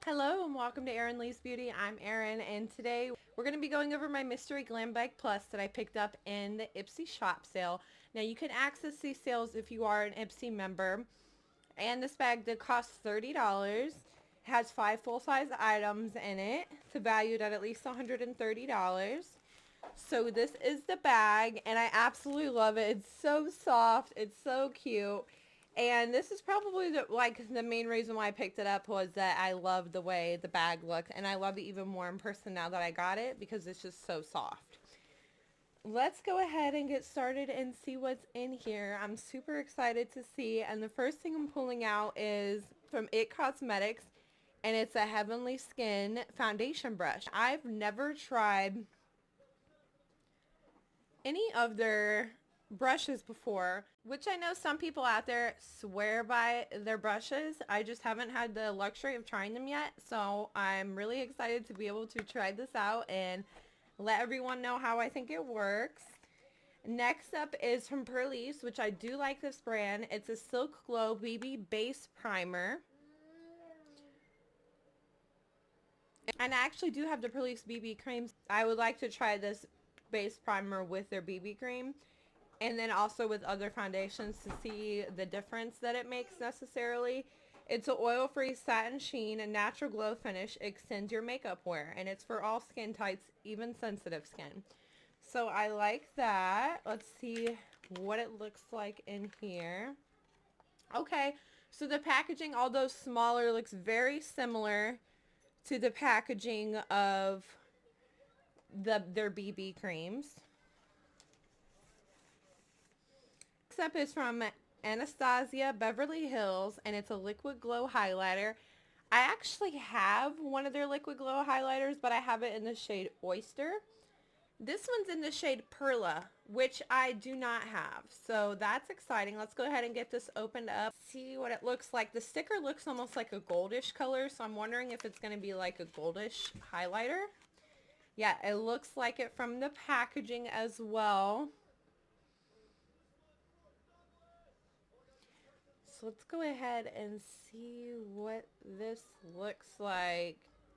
Hello and welcome to Erin Lee's Beauty. I'm Erin and today we're going to be going over my Mystery Glam Bag Plus that I picked up in the Ipsy shop sale. Now you can access these sales if you are an Ipsy member, and this bag did cost $30. It has 5 full-size items in it. It's valued at least $130. So this is the bag and I absolutely love it. It's so soft. It's so cute. And this is probably the main reason why I picked it up was that I love the way the bag looked, and I love it even more in person now that I got it because it's just so soft. Let's go ahead and get started and see what's in here. I'm super excited to see, and the first thing I'm pulling out is from It Cosmetics, and it's a Heavenly Skin foundation brush. I've never tried any of their brushes before, which I know some people out there swear by their brushes. I just haven't had the luxury of trying them yet, so I'm really excited to be able to try this out and let everyone know how I think it works. Next up is from Purlisse, which I do like this brand. It's a Silk Glow BB Base Primer. And I actually do have the Purlisse BB creams. I would like to try this base primer with their BB cream, and then also with other foundations to see the difference that it makes necessarily. It's an oil-free satin sheen and natural glow finish. Extends your makeup wear, and it's for all skin types, even sensitive skin. So I like that. Let's see what it looks like in here. Okay, so the packaging, although smaller, looks very similar to the packaging of their BB creams. Next up is from Anastasia Beverly Hills, and it's a liquid glow highlighter. I actually have one of their liquid glow highlighters, but I have it in the shade Oyster. This one's in the shade Perla, which I do not have, so that's exciting. Let's go ahead and get this opened up, see what it looks like. The sticker looks almost like a goldish color, so I'm wondering if it's going to be like a goldish highlighter. Yeah, it looks like it from the packaging as well. So let's go ahead and see what this looks like.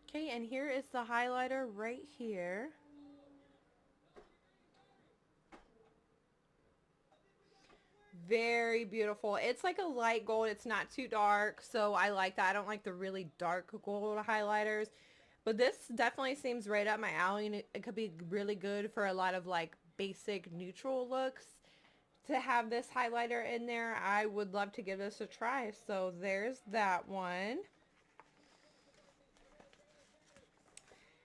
Okay, and here is the highlighter right here. Very beautiful. It's like a light gold. It's not too dark, so I like that. I don't like the really dark gold highlighters. But this definitely seems right up my alley, and it could be really good for a lot of like basic neutral looks. To have this highlighter in there, I would love to give this a try. So there's that one.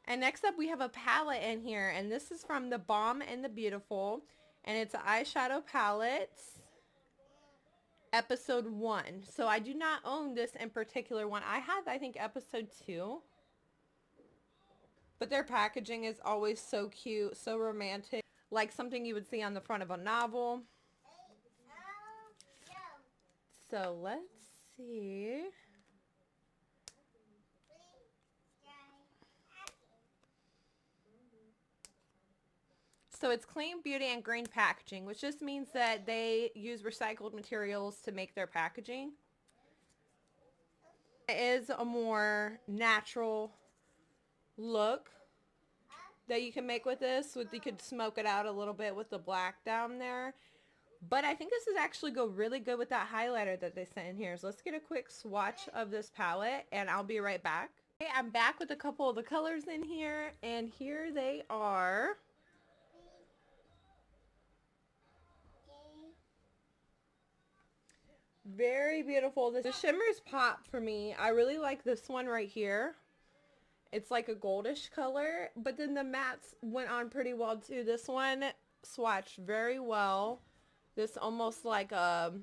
And next up we have a palette in here, and this is from The Bomb and the Beautiful, and it's an eyeshadow palette, episode 1. So I do not own this in particular one. I have, I think, episode 2. But their packaging is always so cute, so romantic, like something you would see on the front of a novel. So let's see. So it's clean beauty and green packaging, which just means that they use recycled materials to make their packaging. It is a more natural look that you can make with this. You could smoke it out a little bit with the black down there. But I think this is actually go really good with that highlighter that they sent in here. So let's get a quick swatch of this palette and I'll be right back. Okay, I'm back with a couple of the colors in here, and here they are. Very beautiful. The shimmers pop for me. I really like this one right here. It's like a goldish color, but then the mattes went on pretty well too. This one swatched very well. This almost like a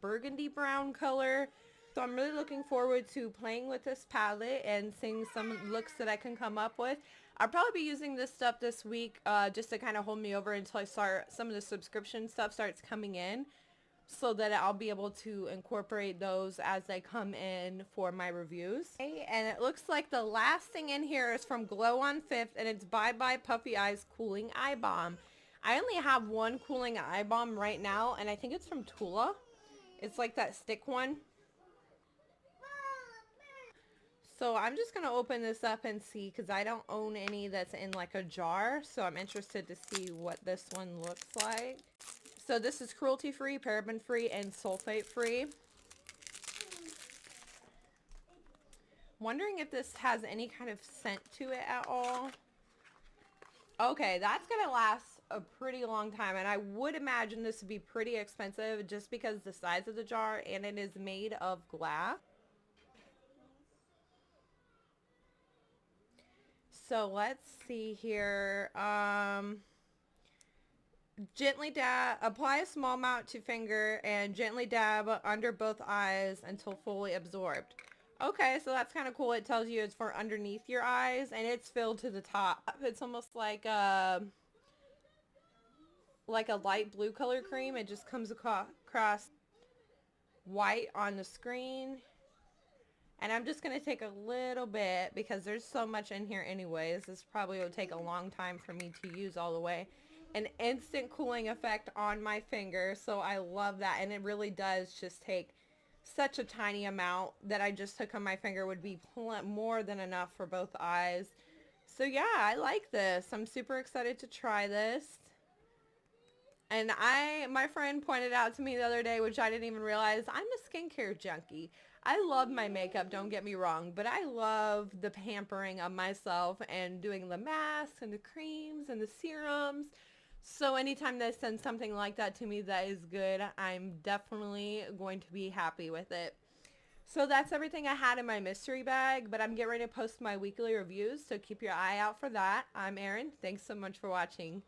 burgundy brown color. So I'm really looking forward to playing with this palette and seeing some looks that I can come up with. I'll probably be using this stuff this week just to kind of hold me over until I start some of the subscription stuff starts coming in, so that I'll be able to incorporate those as they come in for my reviews. Okay, and it looks like the last thing in here is from Glow on Fifth, and it's Bye Bye Puffy Eyes Cooling Eye Balm. I only have one cooling eye balm right now, and I think it's from Tula. It's like that stick one. So I'm just going to open this up and see, because I don't own any that's in like a jar. So I'm interested to see what this one looks like. So this is cruelty-free, paraben-free, and sulfate-free. Wondering if this has any kind of scent to it at all. Okay, that's going to last a pretty long time, and I would imagine this would be pretty expensive just because the size of the jar, and it is made of glass. So let's see here. Gently dab, apply a small amount to finger and gently dab under both eyes until fully absorbed. Okay, so that's kind of cool. It tells you it's for underneath your eyes, and it's filled to the top. It's almost like a light blue color cream. It just comes across white on the screen. And I'm just going to take a little bit because there's so much in here anyways. This probably will take a long time for me to use all the way. An instant cooling effect on my finger, so I love that. And it really does just take such a tiny amount that I just took on my finger would be more than enough for both eyes. So yeah, I like this. I'm super excited to try this. And my friend pointed out to me the other day, which I didn't even realize, I'm a skincare junkie. I love my makeup, don't get me wrong, but I love the pampering of myself and doing the masks and the creams and the serums. So anytime they send something like that to me that is good, I'm definitely going to be happy with it. So that's everything I had in my mystery bag, but I'm getting ready to post my weekly reviews, so keep your eye out for that. I'm Erin. Thanks so much for watching.